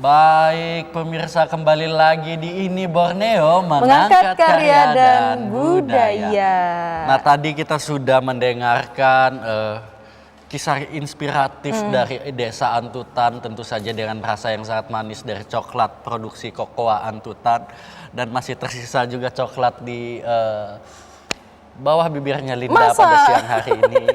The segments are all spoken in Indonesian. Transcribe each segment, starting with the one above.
Baik, pemirsa kembali lagi di Ini Borneo mengangkat karya dan budaya. Nah, tadi kita sudah mendengarkan kisah inspiratif dari Desa Antutan, tentu saja dengan rasa yang sangat manis dari coklat produksi Kokoa Antutan, dan masih tersisa juga coklat di bawah bibirnya Linda pada siang hari ini.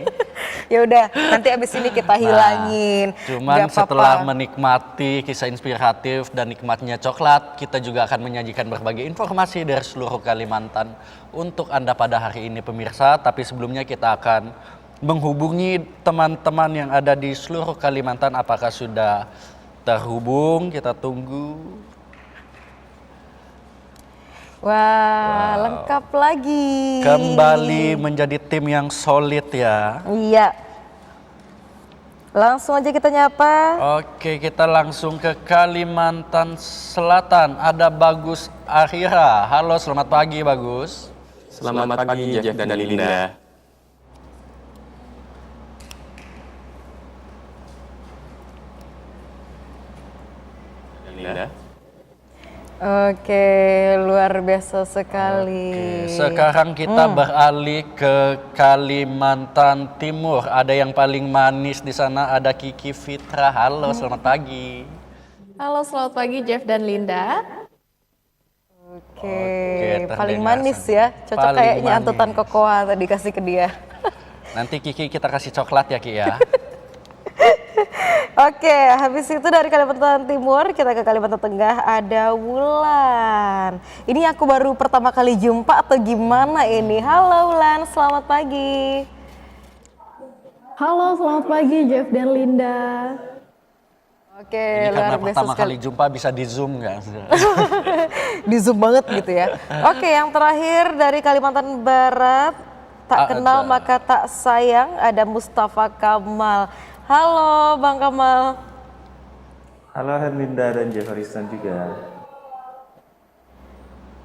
Ya udah, nanti abis ini kita hilangin. Cuman setelah menikmati kisah inspiratif dan nikmatnya coklat, kita juga akan menyajikan berbagai informasi dari seluruh Kalimantan untuk Anda pada hari ini pemirsa. Tapi sebelumnya kita akan menghubungi teman-teman yang ada di seluruh Kalimantan. Apakah sudah terhubung? Kita tunggu. Wah, lengkap lagi. Kembali menjadi tim yang solid ya. Iya. Langsung aja kita nyapa. Oke, kita langsung ke Kalimantan Selatan. Ada Bagus Akhira. Halo, selamat pagi Bagus. Selamat pagi Jeff dan Linda. Linda. Oke, luar biasa sekali. Oke, sekarang kita beralih ke Kalimantan Timur. Ada yang paling manis di sana, ada Kiki Fitra. Halo, selamat pagi. Halo, selamat pagi Jeff dan Linda. Oke, paling manis ya. Cocok kayaknya Antutan Kokoa tadi kasih ke dia. Nanti Kiki kita kasih coklat ya Ki ya. Oke, habis itu dari Kalimantan Timur kita ke Kalimantan Tengah ada Wulan. Ini aku baru pertama kali jumpa atau gimana ini? Halo Wulan, selamat pagi. Halo, selamat pagi Jeff dan Linda. Oke, ini karena luar biasa pertama sekali. kali jumpa bisa di zoom nggak? Di zoom banget gitu ya. Oke, yang terakhir dari Kalimantan Barat, tak kenal maka tak sayang, ada Mustafa Kamal. Halo Bang Kamal. Halo Herlinda dan Jefferson juga.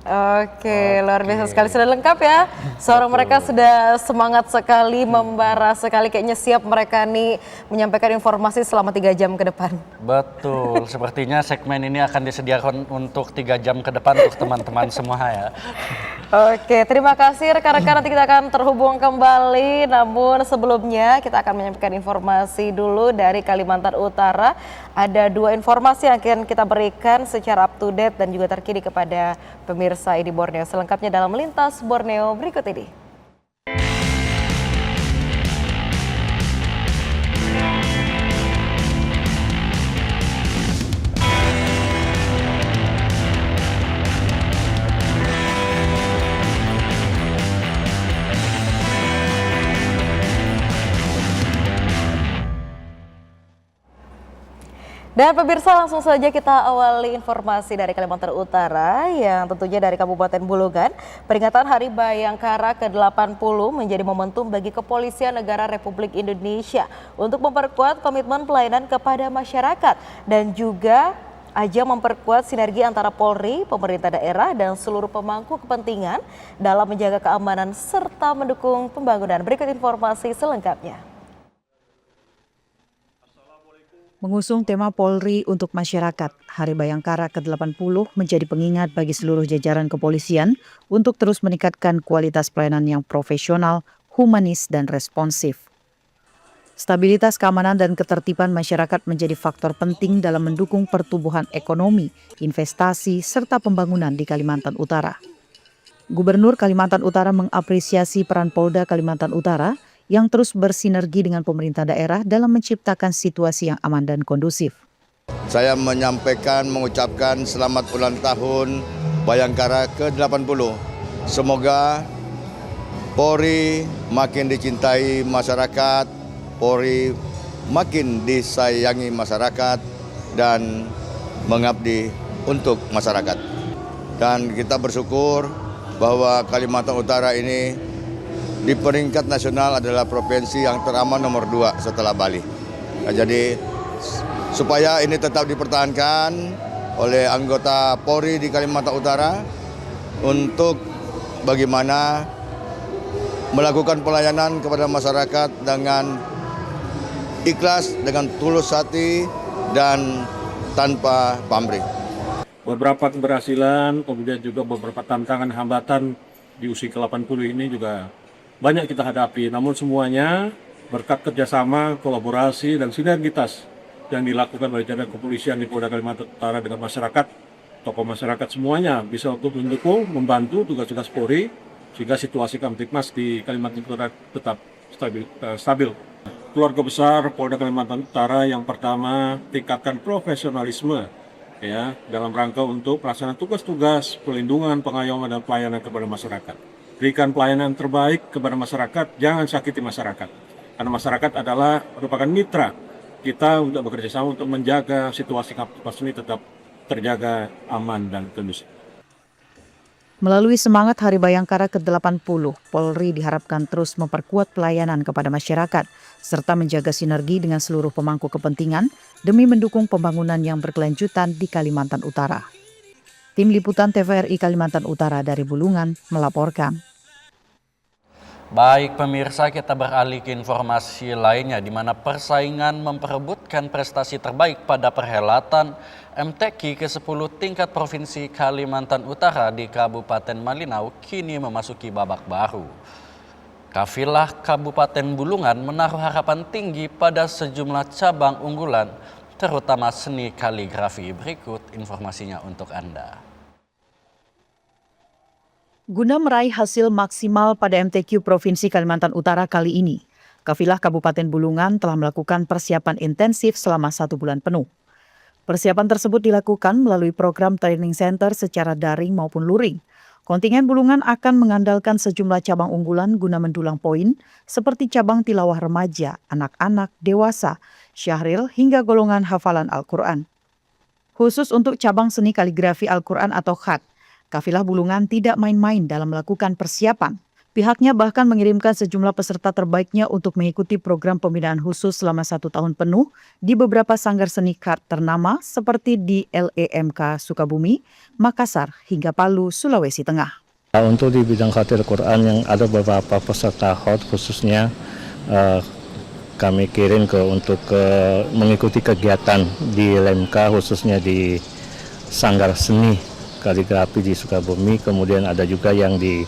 Oke, luar biasa sekali, sudah lengkap ya. Suara mereka sudah semangat sekali, membara sekali, kayaknya siap mereka nih menyampaikan informasi selama 3 jam ke depan. Betul, sepertinya segmen ini akan disediakan untuk 3 jam ke depan untuk teman-teman semua ya. Oke, terima kasih rekan-rekan, nanti kita akan terhubung kembali. Namun sebelumnya kita akan menyampaikan informasi dulu dari Kalimantan Utara. Ada 2 informasi yang akan kita berikan secara up to date dan juga terkini kepada pemirsa Ini Borneo. Selengkapnya dalam Melintas Borneo berikut ini. Dan pemirsa, langsung saja kita awali informasi dari Kalimantan Utara yang tentunya dari Kabupaten Bulungan. Peringatan Hari Bayangkara ke-80 menjadi momentum bagi Kepolisian Negara Republik Indonesia untuk memperkuat komitmen pelayanan kepada masyarakat dan juga memperkuat sinergi antara Polri, pemerintah daerah, dan seluruh pemangku kepentingan dalam menjaga keamanan serta mendukung pembangunan. Berikut informasi selengkapnya. Mengusung tema Polri untuk masyarakat, Hari Bayangkara ke-80 menjadi pengingat bagi seluruh jajaran kepolisian untuk terus meningkatkan kualitas pelayanan yang profesional, humanis, dan responsif. Stabilitas keamanan dan ketertiban masyarakat menjadi faktor penting dalam mendukung pertumbuhan ekonomi, investasi, serta pembangunan di Kalimantan Utara. Gubernur Kalimantan Utara mengapresiasi peran Polda Kalimantan Utara yang terus bersinergi dengan pemerintah daerah dalam menciptakan situasi yang aman dan kondusif. Saya mengucapkan selamat ulang tahun Bayangkara ke-80. Semoga Polri makin dicintai masyarakat, Polri makin disayangi masyarakat, dan mengabdi untuk masyarakat. Dan kita bersyukur bahwa Kalimantan Utara ini di peringkat nasional adalah provinsi yang teraman nomor 2 setelah Bali. Nah, jadi supaya ini tetap dipertahankan oleh anggota Polri di Kalimantan Utara untuk bagaimana melakukan pelayanan kepada masyarakat dengan ikhlas, dengan tulus hati, dan tanpa pamrih. Beberapa keberhasilan, kemudian juga beberapa tantangan hambatan di usia ke-80 ini juga banyak kita hadapi. Namun semuanya berkat kerjasama, kolaborasi, dan sinergitas yang dilakukan oleh jajaran kepolisian di Polda Kalimantan Utara dengan masyarakat, tokoh masyarakat semuanya bisa untuk mendukung, membantu tugas-tugas Polri sehingga situasi Kamtipmas di Kalimantan Utara tetap stabil. Keluarga besar Polda Kalimantan Utara yang pertama tingkatkan profesionalisme ya dalam rangka untuk pelaksanaan tugas-tugas pelindungan, pengayoman dan pelayanan kepada masyarakat. Berikan pelayanan terbaik kepada masyarakat, jangan sakiti masyarakat. Karena masyarakat adalah merupakan mitra kita untuk bekerja sama untuk menjaga situasi Kamtipmas ini tetap terjaga aman dan kondusif. Melalui semangat Hari Bayangkara ke-80, Polri diharapkan terus memperkuat pelayanan kepada masyarakat, serta menjaga sinergi dengan seluruh pemangku kepentingan demi mendukung pembangunan yang berkelanjutan di Kalimantan Utara. Tim Liputan TVRI Kalimantan Utara dari Bulungan melaporkan. Baik pemirsa, kita beralih ke informasi lainnya di mana persaingan memperebutkan prestasi terbaik pada perhelatan MTQ ke-10 tingkat Provinsi Kalimantan Utara di Kabupaten Malinau kini memasuki babak baru. Kafilah Kabupaten Bulungan menaruh harapan tinggi pada sejumlah cabang unggulan, terutama seni kaligrafi. Berikut informasinya untuk Anda. Guna meraih hasil maksimal pada MTQ Provinsi Kalimantan Utara kali ini, Kafilah Kabupaten Bulungan telah melakukan persiapan intensif selama 1 bulan penuh. Persiapan tersebut dilakukan melalui program training center secara daring maupun luring. Kontingen Bulungan akan mengandalkan sejumlah cabang unggulan guna mendulang poin seperti cabang tilawah remaja, anak-anak, dewasa, syahril hingga golongan hafalan Al-Quran. Khusus untuk cabang seni kaligrafi Al-Quran atau khat, Kafilah Bulungan tidak main-main dalam melakukan persiapan. Pihaknya bahkan mengirimkan sejumlah peserta terbaiknya untuk mengikuti program pembinaan khusus selama 1 tahun penuh di beberapa sanggar seni khat ternama seperti di LEMK Sukabumi, Makassar, hingga Palu, Sulawesi Tengah. Untuk di bidang khatir Quran yang ada beberapa peserta khat khususnya kami kirim untuk mengikuti kegiatan di LEMK khususnya di sanggar seni kaligrafi di Sukabumi, kemudian ada juga yang di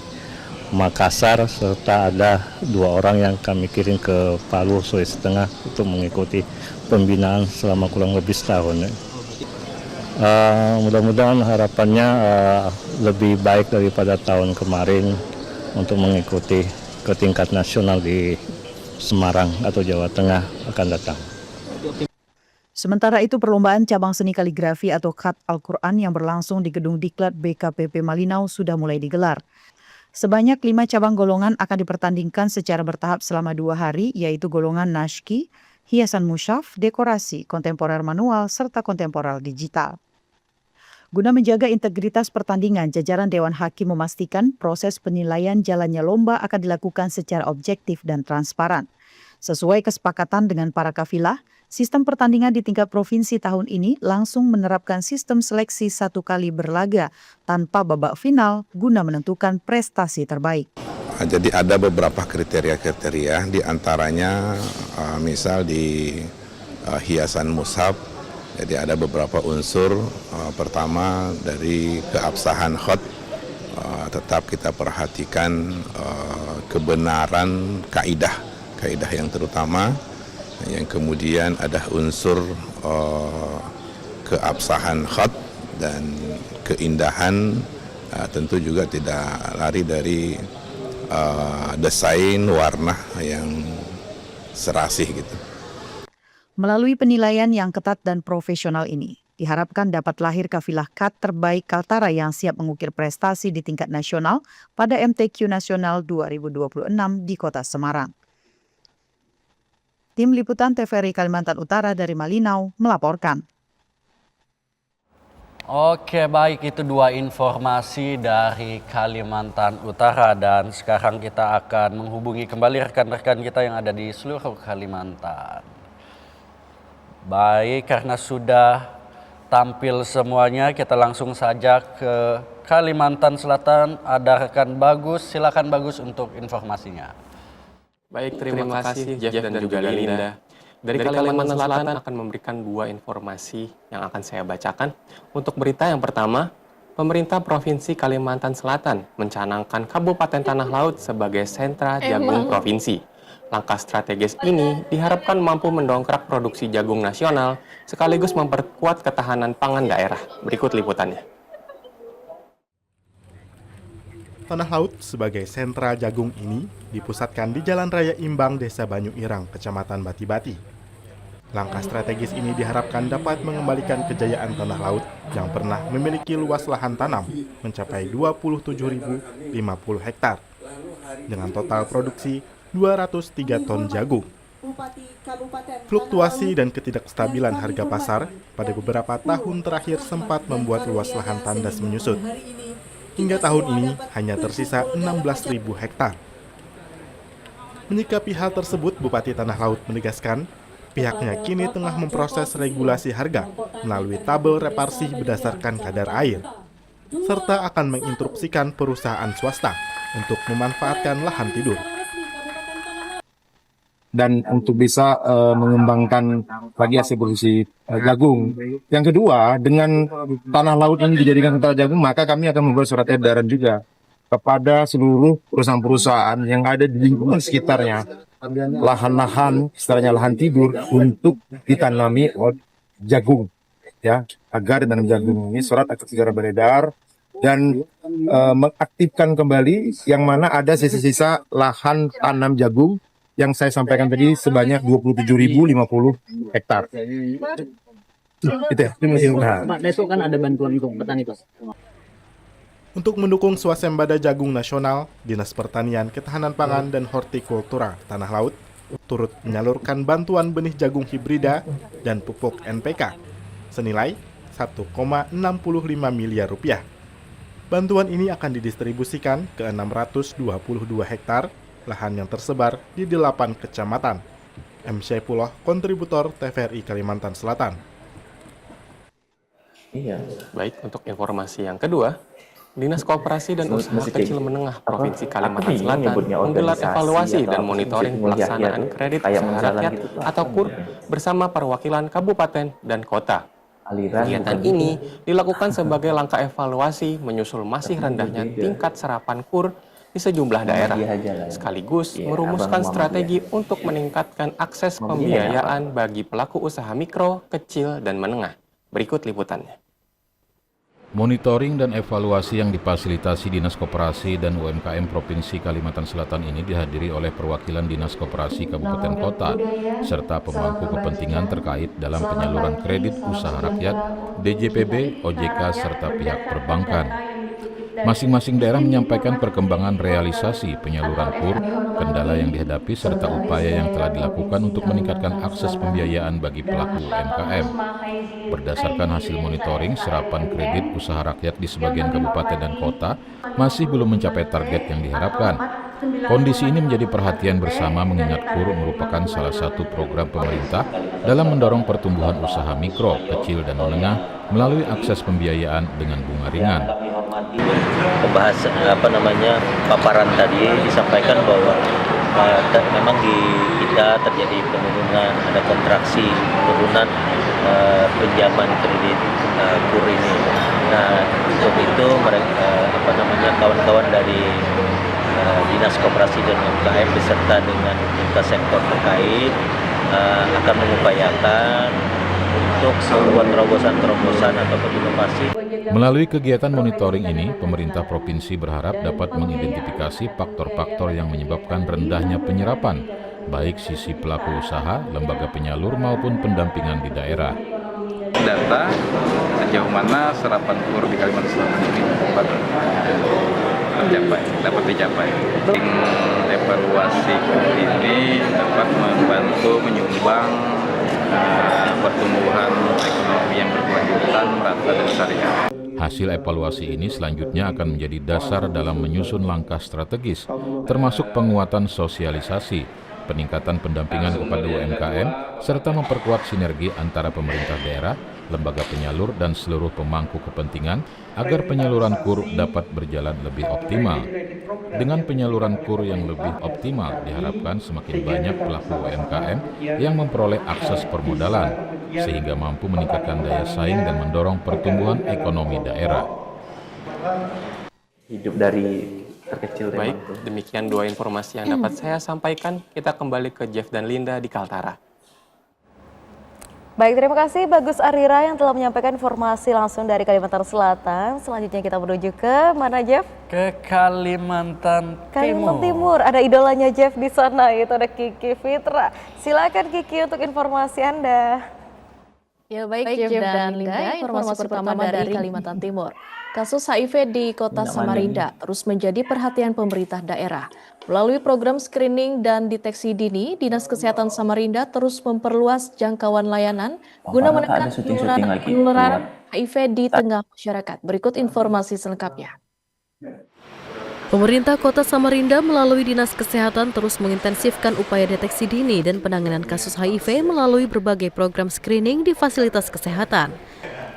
Makassar, serta ada 2 orang yang kami kirim ke Palu, Sulawesi Tengah untuk mengikuti pembinaan selama kurang lebih setahun. Mudah-mudahan harapannya lebih baik daripada tahun kemarin untuk mengikuti ke tingkat nasional di Semarang atau Jawa Tengah akan datang. Sementara itu, perlombaan cabang seni kaligrafi atau khat Al-Quran yang berlangsung di Gedung Diklat BKPP Malinau sudah mulai digelar. Sebanyak 5 cabang golongan akan dipertandingkan secara bertahap selama 2 hari, yaitu golongan naskhi, hiasan mushaf, dekorasi, kontemporer manual, serta kontemporer digital. Guna menjaga integritas pertandingan, jajaran Dewan Hakim memastikan proses penilaian jalannya lomba akan dilakukan secara objektif dan transparan. Sesuai kesepakatan dengan para kafilah, sistem pertandingan di tingkat provinsi tahun ini langsung menerapkan sistem seleksi 1 kali berlaga tanpa babak final guna menentukan prestasi terbaik. Jadi ada beberapa kriteria-kriteria, di antaranya misal di hiasan mushaf, jadi ada beberapa unsur. Pertama dari keabsahan khat, tetap kita perhatikan kebenaran kaidah yang terutama. Yang kemudian ada unsur keabsahan khat dan keindahan, tentu juga tidak lari dari desain warna yang serasih gitu. Melalui penilaian yang ketat dan profesional ini, diharapkan dapat lahir kafilah khat terbaik Kaltara yang siap mengukir prestasi di tingkat nasional pada MTQ Nasional 2026 di Kota Semarang. Tim Liputan TVRI Kalimantan Utara dari Malinau melaporkan. Oke, baik, itu 2 informasi dari Kalimantan Utara, dan sekarang kita akan menghubungi kembali rekan-rekan kita yang ada di seluruh Kalimantan. Baik, karena sudah tampil semuanya, kita langsung saja ke Kalimantan Selatan. Ada rekan Bagus, silakan Bagus untuk informasinya. Baik, terima kasih Jeff dan juga Linda. Dari Kalimantan Selatan akan memberikan 2 informasi yang akan saya bacakan. Untuk berita yang pertama, pemerintah Provinsi Kalimantan Selatan mencanangkan Kabupaten Tanah Laut sebagai sentra jagung provinsi. Langkah strategis ini diharapkan mampu mendongkrak produksi jagung nasional sekaligus memperkuat ketahanan pangan daerah. Berikut liputannya. Tanah Laut sebagai sentra jagung ini dipusatkan di Jalan Raya Imbang, Desa Banyu Irang, Kecamatan Bati-Bati. Langkah strategis ini diharapkan dapat mengembalikan kejayaan Tanah Laut yang pernah memiliki luas lahan tanam mencapai 27.050 hektar dengan total produksi 203 ton jagung. Fluktuasi dan ketidakstabilan harga pasar pada beberapa tahun terakhir sempat membuat luas lahan tandas menyusut. Hingga tahun ini hanya tersisa 16.000 hektar. Menyikapi hal tersebut, Bupati Tanah Laut menegaskan pihaknya kini tengah memproses regulasi harga melalui tabel reparsi berdasarkan kadar air, serta akan menginstruksikan perusahaan swasta untuk memanfaatkan lahan tidur. Dan untuk bisa mengembangkan lagi hasil produksi jagung. Yang kedua, dengan tanah laut yang dijadikan sentra jagung, maka kami akan membuat surat edaran juga kepada seluruh perusahaan-perusahaan yang ada di lingkungan sekitarnya, lahan-lahan, istilahnya lahan tidur, untuk ditanami jagung, ya, agar ditanam jagung. Ini surat akan segera beredar dan mengaktifkan kembali yang mana ada sisa-sisa lahan tanam jagung yang saya sampaikan tadi sebanyak 27.050 hektar. Itu ya. Pak, besok kan ada bantuan untuk petani, Pak. Untuk mendukung swasembada jagung nasional, Dinas Pertanian, Ketahanan Pangan, dan Hortikultura Tanah Laut turut menyalurkan bantuan benih jagung hibrida dan pupuk NPK senilai 1,65 miliar rupiah. Bantuan ini akan didistribusikan ke 622 hektar lahan yang tersebar di 8 kecamatan. M. Syaifullah, kontributor TVRI Kalimantan Selatan. Baik, untuk informasi yang kedua, Dinas Koperasi dan Usaha Kecil Menengah Provinsi Kalimantan Selatan menggelar evaluasi dan monitoring pelaksanaan kredit usaha rakyat atau KUR bersama perwakilan kabupaten dan kota. Kegiatan ini dilakukan sebagai langkah evaluasi menyusul masih rendahnya tingkat serapan KUR di sejumlah daerah, sekaligus merumuskan strategi untuk meningkatkan akses pembiayaan bagi pelaku usaha mikro, kecil, dan menengah. Berikut liputannya. Monitoring dan evaluasi yang difasilitasi Dinas Koperasi dan UMKM Provinsi Kalimantan Selatan ini dihadiri oleh perwakilan Dinas Koperasi Kabupaten Kota, serta pemangku kepentingan terkait dalam penyaluran kredit usaha rakyat, DJPB, OJK, serta pihak perbankan. Masing-masing daerah menyampaikan perkembangan realisasi penyaluran KUR, kendala yang dihadapi, serta upaya yang telah dilakukan untuk meningkatkan akses pembiayaan bagi pelaku UMKM. Berdasarkan hasil monitoring, serapan kredit usaha rakyat di sebagian kabupaten dan kota masih belum mencapai target yang diharapkan. Kondisi ini menjadi perhatian bersama mengingat KUR merupakan salah satu program pemerintah dalam mendorong pertumbuhan usaha mikro, kecil, dan menengah melalui akses pembiayaan dengan bunga ringan. Membahas paparan tadi disampaikan bahwa memang di kita terjadi penurunan, ada kontraksi penurunan pinjaman kredit KUR ini. Nah, untuk itu kawan-kawan dari Dinas Koperasi dan UMKM beserta dengan lintas sektor terkait akan mengupayakan untuk membuat terobosan-terobosan atau inovasi. Melalui kegiatan monitoring ini, pemerintah provinsi berharap dapat mengidentifikasi faktor-faktor yang menyebabkan rendahnya penyerapan, baik sisi pelaku usaha, lembaga penyalur maupun pendampingan di daerah. Data sejauh mana serapan KUR di Kalimantan Selatan ini dapat dicapai. Evaluasi KUR ini dapat membantu menyumbang pertumbuhan ekonomi yang berkelanjutan merata dan syariah. Hasil evaluasi ini selanjutnya akan menjadi dasar dalam menyusun langkah strategis, termasuk penguatan sosialisasi, peningkatan pendampingan kepada UMKM, serta memperkuat sinergi antara pemerintah daerah, lembaga penyalur dan seluruh pemangku kepentingan agar penyaluran KUR dapat berjalan lebih optimal. Dengan penyaluran KUR yang lebih optimal, diharapkan semakin banyak pelaku UMKM yang memperoleh akses permodalan, sehingga mampu meningkatkan daya saing dan mendorong pertumbuhan ekonomi daerah. Hidup dari terkecil. Baik, demikian dua informasi yang dapat saya sampaikan. Kita kembali ke Jeff dan Linda di Kaltara. Baik, terima kasih Bagus Arira yang telah menyampaikan informasi langsung dari Kalimantan Selatan. Selanjutnya kita menuju ke mana, Jeff? Ke Kalimantan Timur. Ada idolanya Jeff di sana, itu ada Kiki Fitra. Silakan Kiki untuk informasi Anda. Ya baik Jeff dan Linda, informasi pertama dari Kalimantan Timur. Kasus HIV di Kota Samarinda terus menjadi perhatian pemerintah daerah. Melalui program screening dan deteksi dini, Dinas Kesehatan Samarinda terus memperluas jangkauan layanan guna menekan penularan HIV di tengah masyarakat. Berikut informasi selengkapnya. Pemerintah Kota Samarinda melalui Dinas Kesehatan terus mengintensifkan upaya deteksi dini dan penanganan kasus HIV melalui berbagai program screening di fasilitas kesehatan.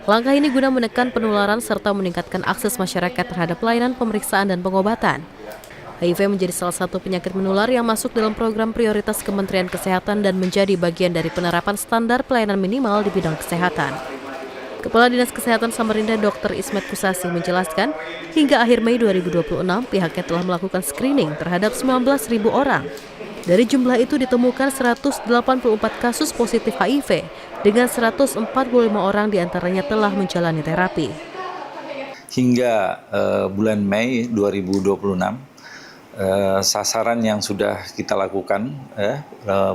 Langkah ini guna menekan penularan serta meningkatkan akses masyarakat terhadap layanan pemeriksaan dan pengobatan. HIV menjadi salah satu penyakit menular yang masuk dalam program prioritas Kementerian Kesehatan dan menjadi bagian dari penerapan standar pelayanan minimal di bidang kesehatan. Kepala Dinas Kesehatan Samarinda Dr. Ismet Kusasi menjelaskan, hingga akhir Mei 2026 pihaknya telah melakukan screening terhadap 19.000 orang. Dari jumlah itu ditemukan 184 kasus positif HIV, dengan 145 orang diantaranya telah menjalani terapi. Hingga bulan Mei 2026, sasaran yang sudah kita lakukan,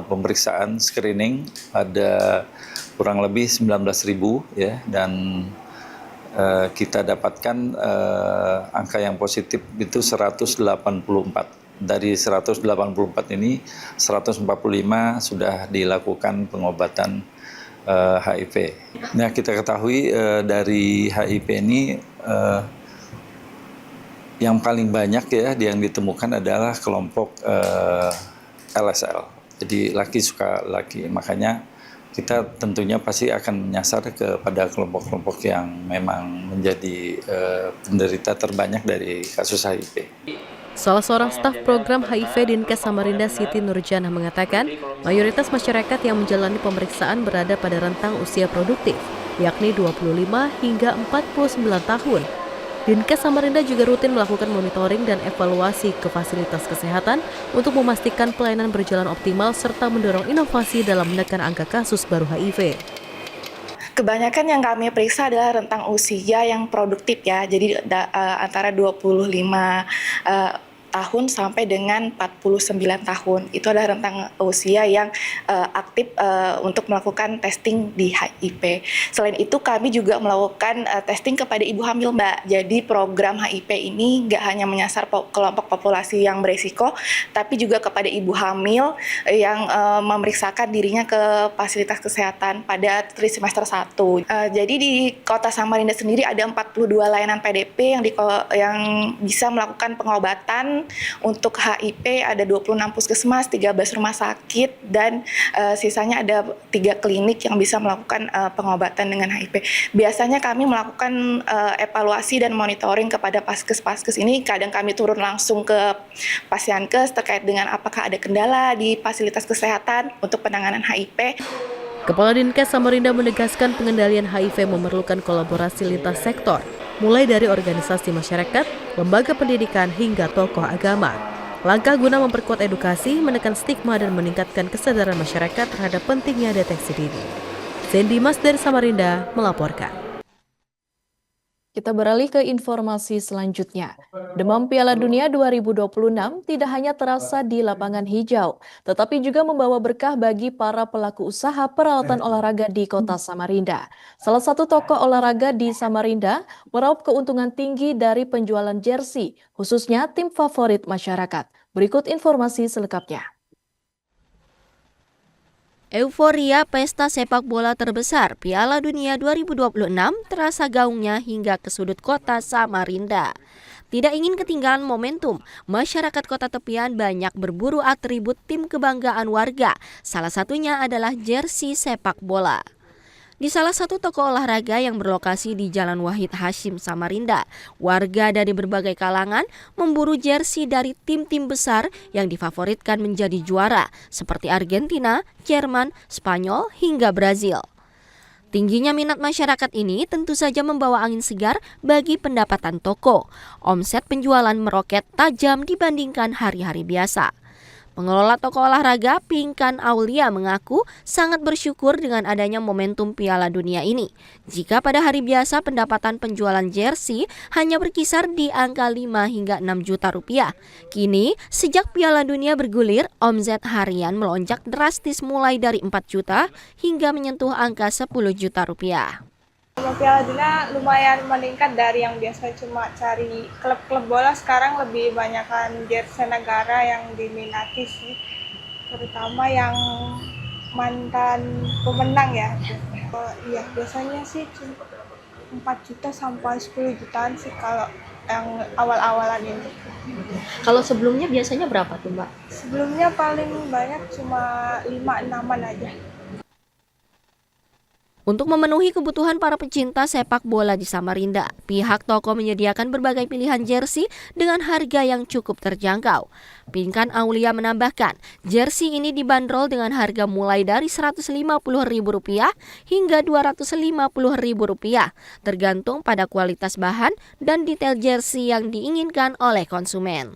pemeriksaan screening ada kurang lebih 19.000 ya, dan kita dapatkan angka yang positif itu 184. Dari 184 ini 145 sudah dilakukan pengobatan HIV. Nah, kita ketahui dari HIV ini yang paling banyak ya yang ditemukan adalah kelompok LSL. Jadi laki suka laki, makanya kita tentunya pasti akan menyasar kepada kelompok-kelompok yang memang menjadi penderita terbanyak dari kasus HIV. Salah seorang staf program HIV Dinkes Samarinda Siti Nurjana mengatakan, mayoritas masyarakat yang menjalani pemeriksaan berada pada rentang usia produktif, yakni 25 hingga 49 tahun. Dinkes Samarinda juga rutin melakukan monitoring dan evaluasi ke fasilitas kesehatan untuk memastikan pelayanan berjalan optimal serta mendorong inovasi dalam menekan angka kasus baru HIV. Kebanyakan yang kami periksa adalah rentang usia yang produktif ya, jadi antara 25 tahun sampai dengan 49 tahun. Itu adalah rentang usia yang aktif untuk melakukan testing di HIV. Selain itu kami juga melakukan testing kepada ibu hamil, Mbak. Jadi program HIV ini nggak hanya menyasar kelompok populasi yang beresiko, tapi juga kepada ibu hamil yang memeriksakan dirinya ke fasilitas kesehatan pada trimester 1. Jadi di Kota Samarinda sendiri ada 42 layanan PDP yang bisa melakukan pengobatan. Untuk HIV ada 26 puskesmas, 13 rumah sakit, dan sisanya ada 3 klinik yang bisa melakukan pengobatan dengan HIV. Biasanya kami melakukan evaluasi dan monitoring kepada paskes-paskes ini. Kadang kami turun langsung ke pasienkes terkait dengan apakah ada kendala di fasilitas kesehatan untuk penanganan HIV. Kepala Dinkes Samarinda menegaskan pengendalian HIV memerlukan kolaborasi lintas sektor, mulai dari organisasi masyarakat, lembaga pendidikan, hingga tokoh agama. Langkah guna memperkuat edukasi, menekan stigma, dan meningkatkan kesadaran masyarakat terhadap pentingnya deteksi dini. Sendimas dari Samarinda melaporkan. Kita beralih ke informasi selanjutnya. Demam Piala Dunia 2026 tidak hanya terasa di lapangan hijau, tetapi juga membawa berkah bagi para pelaku usaha peralatan olahraga di Kota Samarinda. Salah satu toko olahraga di Samarinda meraup keuntungan tinggi dari penjualan jersey, khususnya tim favorit masyarakat. Berikut informasi selengkapnya. Euforia pesta sepak bola terbesar Piala Dunia 2026 terasa gaungnya hingga ke sudut kota Samarinda. Tidak ingin ketinggalan momentum, masyarakat kota tepian banyak berburu atribut tim kebanggaan warga. Salah satunya adalah jersey sepak bola. Di salah satu toko olahraga yang berlokasi di Jalan Wahid Hashim, Samarinda, warga dari berbagai kalangan memburu jersey dari tim-tim besar yang difavoritkan menjadi juara, seperti Argentina, Jerman, Spanyol, hingga Brazil. Tingginya minat masyarakat ini tentu saja membawa angin segar bagi pendapatan toko. Omset penjualan meroket tajam dibandingkan hari-hari biasa. Pengelola toko olahraga Pinkan Aulia mengaku sangat bersyukur dengan adanya momentum Piala Dunia ini. Jika pada hari biasa pendapatan penjualan jersey hanya berkisar di angka 5 hingga 6 juta rupiah. Kini, sejak Piala Dunia bergulir, omset harian melonjak drastis mulai dari 4 juta hingga menyentuh angka 10 juta rupiah. Piala Dunia lumayan meningkat dari yang biasa cuma cari klub-klub bola, sekarang lebih banyakkan jersey negara yang diminati sih, terutama yang mantan pemenang ya. Iya, biasanya sih cuma 4 juta sampai 10 jutaan sih kalau yang awal-awalan ini. Kalau sebelumnya biasanya berapa tuh, Mbak? Sebelumnya paling banyak cuma 5-6an aja. Untuk memenuhi kebutuhan para pecinta sepak bola di Samarinda, pihak toko menyediakan berbagai pilihan jersey dengan harga yang cukup terjangkau. Pinkan Aulia menambahkan, jersey ini dibanderol dengan harga mulai dari Rp150.000 hingga Rp250.000, tergantung pada kualitas bahan dan detail jersey yang diinginkan oleh konsumen.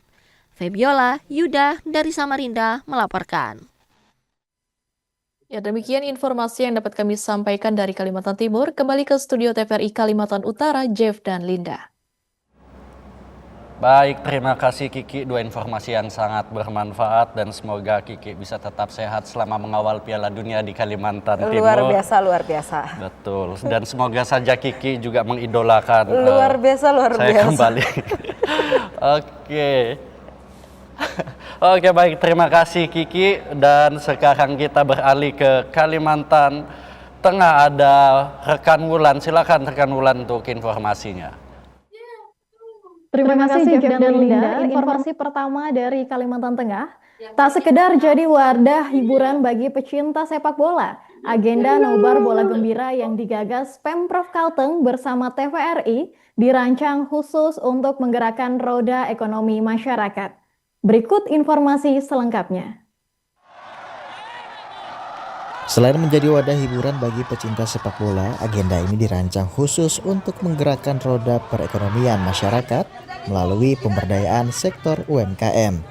Febiola Yuda dari Samarinda melaporkan. Ya, demikian informasi yang dapat kami sampaikan dari Kalimantan Timur. Kembali ke studio TVRI Kalimantan Utara, Jeff dan Linda. Baik, terima kasih Kiki. Dua informasi yang sangat bermanfaat dan semoga Kiki bisa tetap sehat selama mengawal Piala Dunia di Kalimantan Timur. Luar biasa, luar biasa. Betul. Dan semoga saja Kiki juga mengidolakan. Luar biasa, luar saya biasa. Kembali. Oke. Oke, baik, terima kasih Kiki. Dan sekarang kita beralih ke Kalimantan Tengah. Ada rekan Wulan, silakan rekan Wulan untuk informasinya. Terima kasih Jeff dan Linda. Informasi pertama dari Kalimantan Tengah, tak sekedar jadi wadah hiburan bagi pecinta sepak bola. Agenda Nobar Bola Gembira yang digagas Pemprov Kalteng bersama TVRI dirancang khusus untuk menggerakkan roda ekonomi masyarakat. Berikut informasi selengkapnya. Selain menjadi wadah hiburan bagi pecinta sepak bola, agenda ini dirancang khusus untuk menggerakkan roda perekonomian masyarakat melalui pemberdayaan sektor UMKM.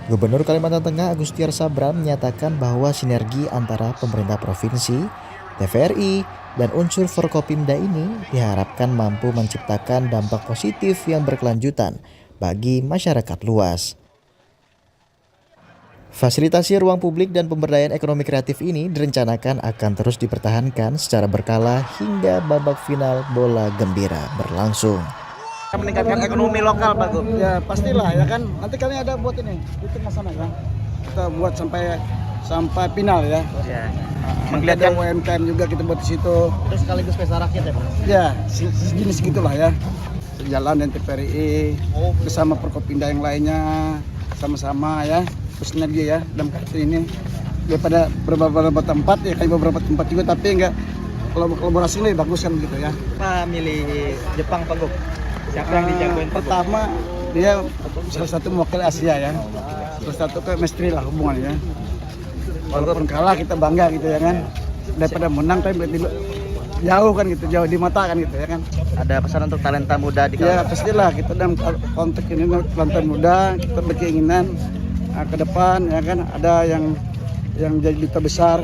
Gubernur Kalimantan Tengah Agustiar Sabran menyatakan bahwa sinergi antara pemerintah provinsi, TVRI, dan unsur Forkopimda ini diharapkan mampu menciptakan dampak positif yang berkelanjutan bagi masyarakat luas. Fasilitasi ruang publik dan pemberdayaan ekonomi kreatif ini direncanakan akan terus dipertahankan secara berkala hingga babak final Bola Gembira berlangsung. Meningkatkan ekonomi lokal, Pak Gub. Ya pastilah ya kan. Nanti kami ada buat ini di tengah sana kan. Kita buat sampai final ya. Ya. Mengelihatkan UMKM juga kita buat di situ. Terus sekaligus pesta rakyat ya, Pak. Ya, sejenis gitulah ya. Jalan dan TVRI bersama Forkopimda yang lainnya sama-sama ya bersinergi ya dalam kartu ini daripada beberapa tempat ya kayak beberapa tempat juga tapi enggak kolaborasi lebih bagus kan gitu ya. Pak milih Jepang Pak Gub. Siapa yang dijagoin? Pertama dia salah satu mewakili Asia ya. Salah satu ke misteri lah hubungannya. Walaupun kalah kita bangga gitu ya kan. Daripada menang tapi jauh kan gitu, jauh di mata kan gitu ya kan. Ada pesan untuk talenta muda di Kalimantan? Ya pastilah kita dalam konteks ini talenta muda kita berkeinginan ke depan ya kan ada yang jadi duta besar,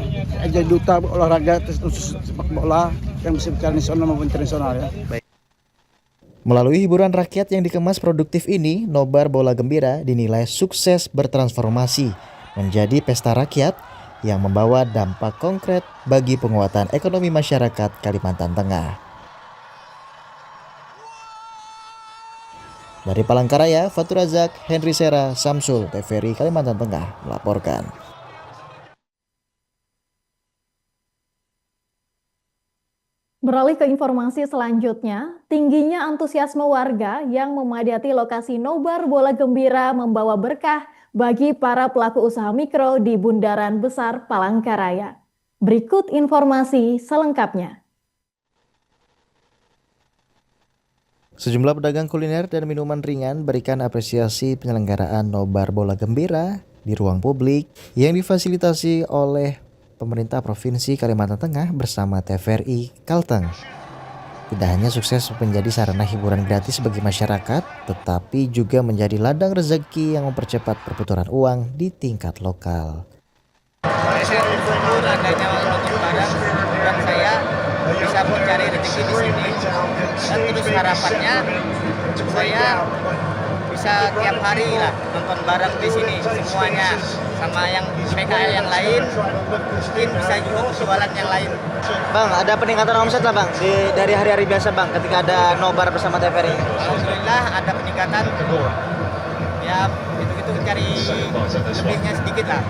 jadi duta olahraga khusus sepak bola yang bisa bicara nasional maupun internasional ya. Baik. Melalui hiburan rakyat yang dikemas produktif ini, Nobar Bola Gembira dinilai sukses bertransformasi menjadi pesta rakyat yang membawa dampak konkret bagi penguatan ekonomi masyarakat Kalimantan Tengah. Dari Palangkaraya, Fatur Razak, Henry Sera, Samsul, TVRI Kalimantan Tengah melaporkan. Beralih ke informasi selanjutnya, tingginya antusiasme warga yang memadati lokasi Nobar Bola Gembira membawa berkah bagi para pelaku usaha mikro di Bundaran Besar Palangkaraya. Berikut informasi selengkapnya. Sejumlah pedagang kuliner dan minuman ringan berikan apresiasi penyelenggaraan Nobar Bola Gembira di ruang publik yang difasilitasi oleh pemerintah Provinsi Kalimantan Tengah bersama TVRI Kalteng. Tidak hanya sukses menjadi sarana hiburan gratis bagi masyarakat, tetapi juga menjadi ladang rezeki yang mempercepat perputaran uang di tingkat lokal. Saya bersyukur adanya nonton bareng dan saya bisa mencari rezeki di sini. Dan terus harapannya saya bisa tiap hari lah nonton bareng di sini semuanya, sama yang PKL yang lain mungkin bisa juga jualan yang lain. Bang, ada peningkatan omset lah bang dari hari-hari biasa bang ketika ada nobar bersama TVRI. Alhamdulillah ada peningkatan. Ya itu cari lebihnya sedikit lah.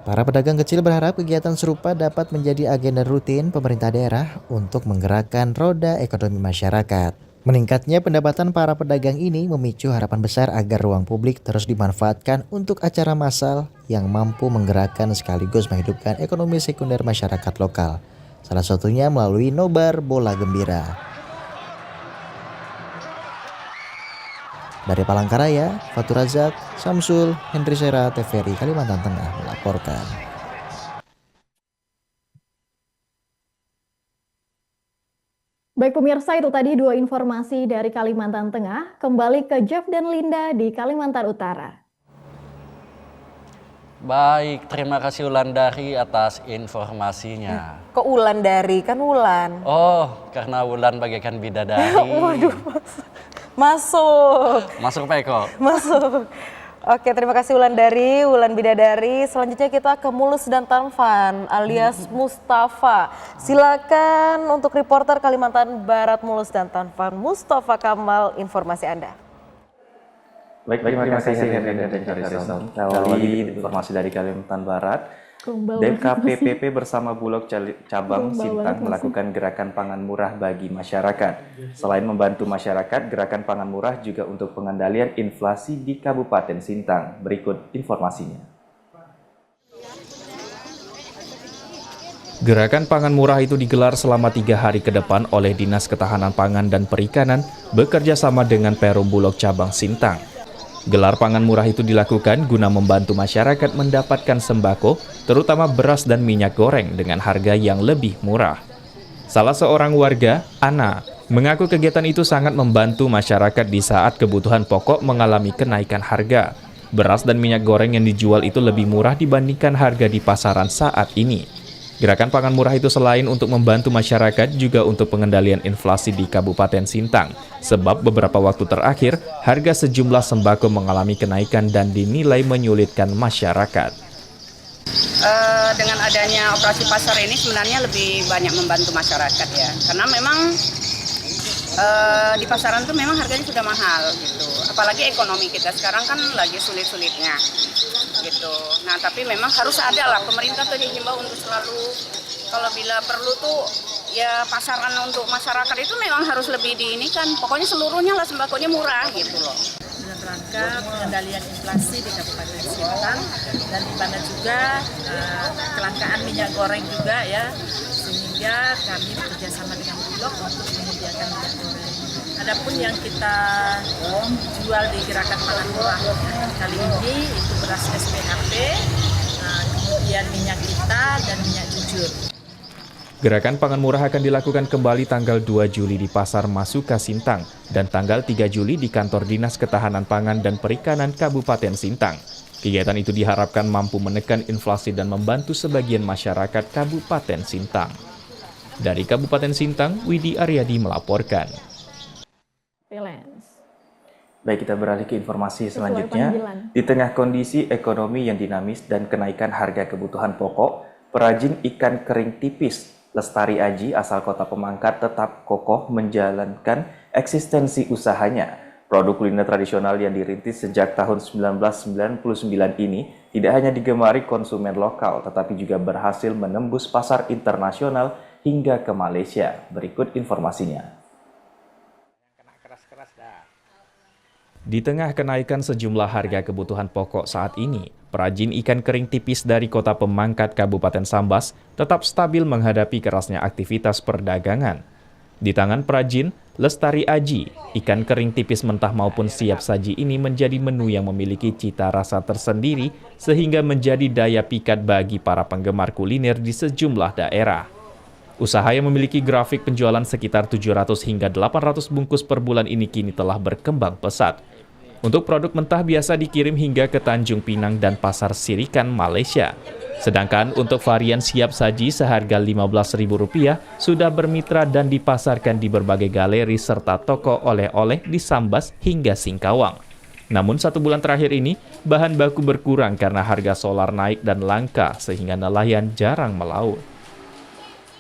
Para pedagang kecil berharap kegiatan serupa dapat menjadi agenda rutin pemerintah daerah untuk menggerakkan roda ekonomi masyarakat. Meningkatnya pendapatan para pedagang ini memicu harapan besar agar ruang publik terus dimanfaatkan untuk acara massal yang mampu menggerakkan sekaligus menghidupkan ekonomi sekunder masyarakat lokal. Salah satunya melalui Nobar Bola Gembira. Dari Palangkaraya, Fatur Razak, Samsul, Henry Sera, TVRI Kalimantan Tengah melaporkan. Baik pemirsa, itu tadi dua informasi dari Kalimantan Tengah. Kembali ke Jeff dan Linda di Kalimantan Utara. Baik, terima kasih Wulandari atas informasinya. Kok Wulandari? Kan Wulan. Oh, karena Wulan bagaikan bidadari. Waduh, masuk. Masuk Pak Eko. Masuk. Oke, terima kasih Wulandari, Wulan Bidadari. Selanjutnya kita ke Mulus dan Tanfan alias Mustafa. Silakan untuk reporter Kalimantan Barat Mulus dan Tanfan, Mustafa Kamal, informasi Anda. Baik, terima kasih Henry dan Carison. Awali informasi dari Kalimantan Barat. DKPPP bersama Bulog Cabang Sintang melakukan gerakan pangan murah bagi masyarakat. Selain membantu masyarakat, gerakan pangan murah juga untuk pengendalian inflasi di Kabupaten Sintang. Berikut informasinya. Gerakan pangan murah itu digelar selama 3 hari ke depan oleh Dinas Ketahanan Pangan dan Perikanan bekerja sama dengan Perum Bulog Cabang Sintang. Gelar pangan murah itu dilakukan guna membantu masyarakat mendapatkan sembako, terutama beras dan minyak goreng dengan harga yang lebih murah. Salah seorang warga, Ana, mengaku kegiatan itu sangat membantu masyarakat di saat kebutuhan pokok mengalami kenaikan harga. Beras dan minyak goreng yang dijual itu lebih murah dibandingkan harga di pasaran saat ini. Gerakan pangan murah itu selain untuk membantu masyarakat juga untuk pengendalian inflasi di Kabupaten Sintang. Sebab beberapa waktu terakhir, harga sejumlah sembako mengalami kenaikan dan dinilai menyulitkan masyarakat. Dengan adanya operasi pasar ini sebenarnya lebih banyak membantu masyarakat ya. Karena memang di pasaran tuh memang harganya sudah mahal gitu. Apalagi ekonomi kita sekarang kan lagi sulit-sulitnya gitu. Nah tapi memang harus ada lah, pemerintah tuh dihimbau untuk selalu kalau bila perlu tuh ya pasaran untuk masyarakat itu memang harus lebih diinikan. Pokoknya seluruhnya lah sembakonya murah gitu loh. Dalam rangka pengendalian inflasi di Kabupaten Sintang dan di mana juga kelangkaan minyak goreng juga ya, sehingga kami bekerjasama dengan Bulog untuk menyediakan minyak goreng. Adapun yang kita jual di gerakan pangan murah kali ini itu beras SPHP, kemudian minyak kita dan minyak jujur. Gerakan pangan murah akan dilakukan kembali tanggal 2 Juli di Pasar Masuka Sintang dan tanggal 3 Juli di Kantor Dinas Ketahanan Pangan dan Perikanan Kabupaten Sintang. Kegiatan itu diharapkan mampu menekan inflasi dan membantu sebagian masyarakat Kabupaten Sintang. Dari Kabupaten Sintang, Widi Aryadi melaporkan. Baik, kita beralih ke informasi selanjutnya. Di tengah kondisi ekonomi yang dinamis dan kenaikan harga kebutuhan pokok, perajin ikan kering tipis Lestari Aji asal Kota Pemangkat tetap kokoh menjalankan eksistensi usahanya. Produk kuliner tradisional yang dirintis sejak tahun 1999 ini tidak hanya digemari konsumen lokal, tetapi juga berhasil menembus pasar internasional hingga ke Malaysia. Berikut informasinya. Di tengah kenaikan sejumlah harga kebutuhan pokok saat ini, perajin ikan kering tipis dari Kota Pemangkat Kabupaten Sambas tetap stabil menghadapi kerasnya aktivitas perdagangan. Di tangan perajin, Lestari Aji, ikan kering tipis mentah maupun siap saji ini menjadi menu yang memiliki cita rasa tersendiri sehingga menjadi daya pikat bagi para penggemar kuliner di sejumlah daerah. Usaha yang memiliki grafik penjualan sekitar 700 hingga 800 bungkus per bulan ini kini telah berkembang pesat. Untuk produk mentah biasa dikirim hingga ke Tanjung Pinang dan Pasar Sirikan, Malaysia. Sedangkan untuk varian siap saji seharga Rp15.000 sudah bermitra dan dipasarkan di berbagai galeri serta toko oleh-oleh di Sambas hingga Singkawang. Namun 1 bulan terakhir ini, bahan baku berkurang karena harga solar naik dan langka sehingga nelayan jarang melaut.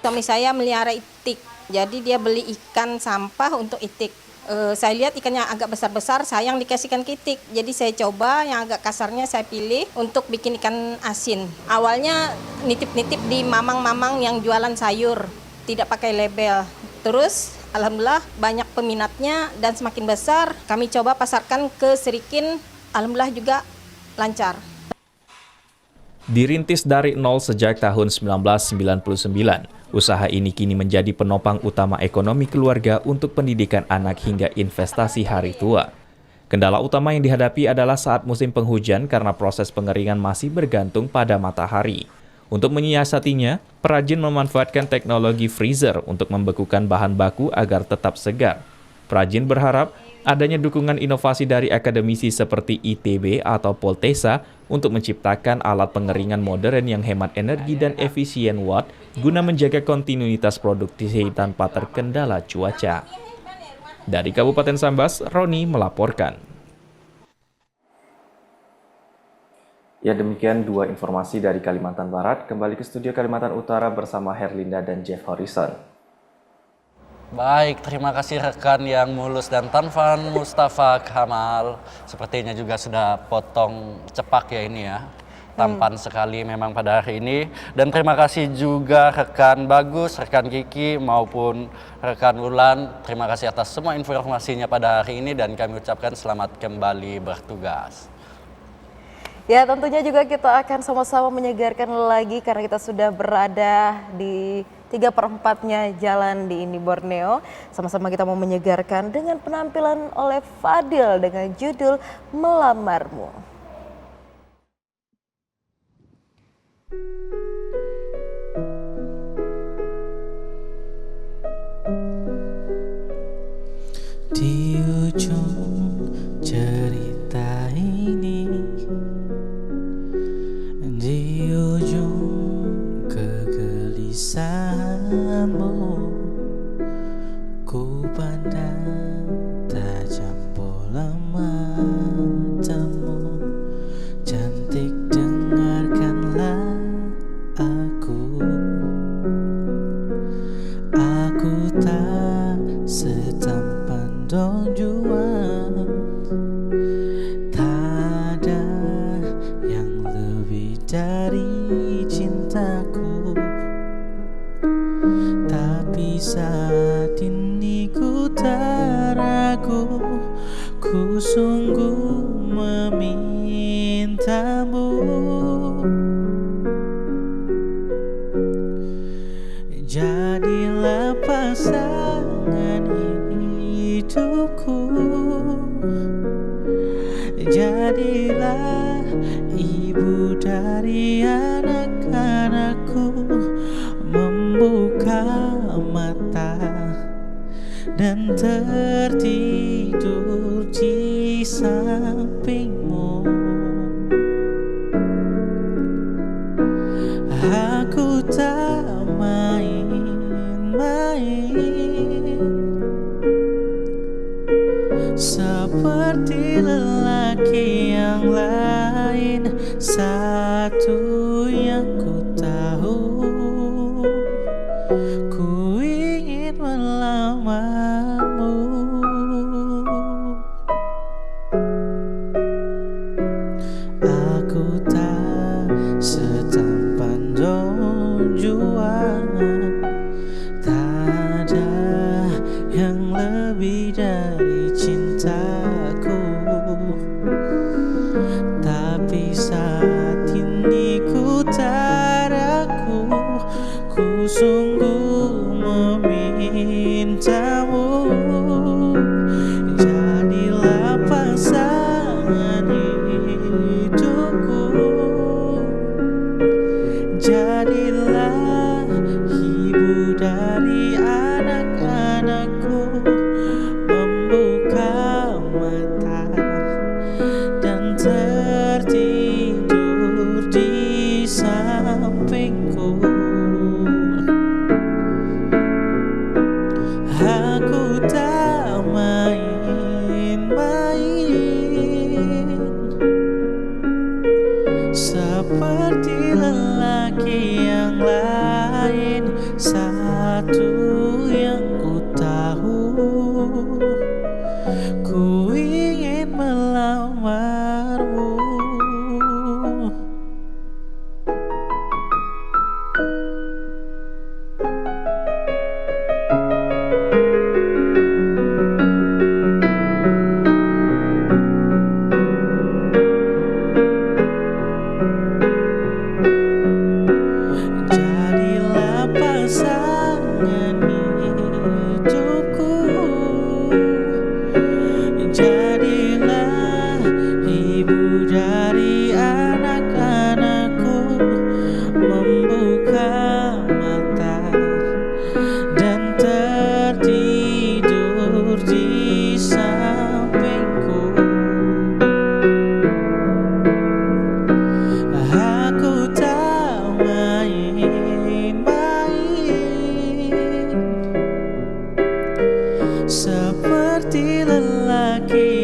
Suami saya melihara itik, jadi dia beli ikan sampah untuk itik. Saya lihat ikannya agak besar-besar, sayang dikasihkan ke itik. Jadi saya coba yang agak kasarnya saya pilih untuk bikin ikan asin. Awalnya nitip-nitip di mamang-mamang yang jualan sayur, tidak pakai label. Terus alhamdulillah banyak peminatnya dan semakin besar. Kami coba pasarkan ke Serikin, alhamdulillah juga lancar. Dirintis dari nol sejak tahun 1999, usaha ini kini menjadi penopang utama ekonomi keluarga untuk pendidikan anak hingga investasi hari tua. Kendala utama yang dihadapi adalah saat musim penghujan karena proses pengeringan masih bergantung pada matahari. Untuk menyiasatinya, perajin memanfaatkan teknologi freezer untuk membekukan bahan baku agar tetap segar. Perajin berharap adanya dukungan inovasi dari akademisi seperti ITB atau Poltesa untuk menciptakan alat pengeringan modern yang hemat energi dan efisien watt guna menjaga kontinuitas produksi tanpa terkendala cuaca. Dari Kabupaten Sambas, Roni melaporkan. Ya, demikian 2 informasi dari Kalimantan Barat. Kembali ke studio Kalimantan Utara bersama Herlinda dan Jeff Horizon. Baik, terima kasih rekan yang mulus dan Tanfan Mustafa Kamal. Sepertinya juga sudah potong cepak ya ini ya. Tampan sekali memang pada hari ini. Dan terima kasih juga rekan Bagus, rekan Kiki maupun rekan Ulan. Terima kasih atas semua informasinya pada hari ini dan kami ucapkan selamat kembali bertugas. Ya, tentunya juga kita akan sama-sama menyegarkan lagi karena kita sudah berada di 3/4-nya jalan di ini Borneo. Sama-sama kita mau menyegarkan dengan penampilan oleh Fadil dengan judul Melamarmu. Di ujung cerita ini, di ujung kegelisahanmu, ku pandang tajam bola matamu. Cantik, dengarkanlah aku tak setampan Don Juan. Tak ada yang lebih dari cintaku, tapi saat ini ku tak ragu, ku sungguh memintamu. Jadilah pasangan hidupku, jadilah ibu dari anak-anakku. Membuka mata dan tertidur di sampingmu. Aku tak main-main seperti lelaki yang lain. Satu yang ku tahu, ku ingin melamarmu. Aku tak setampan Don Juan, tak ada yang lebih dari cintaku. ku ingin melamarmu. Jadilah pasangan hidupku, jadilah ibu dari anak-anakku, membuka mata dan tertidur di sampingku. Aku tak main-main seperti lelaki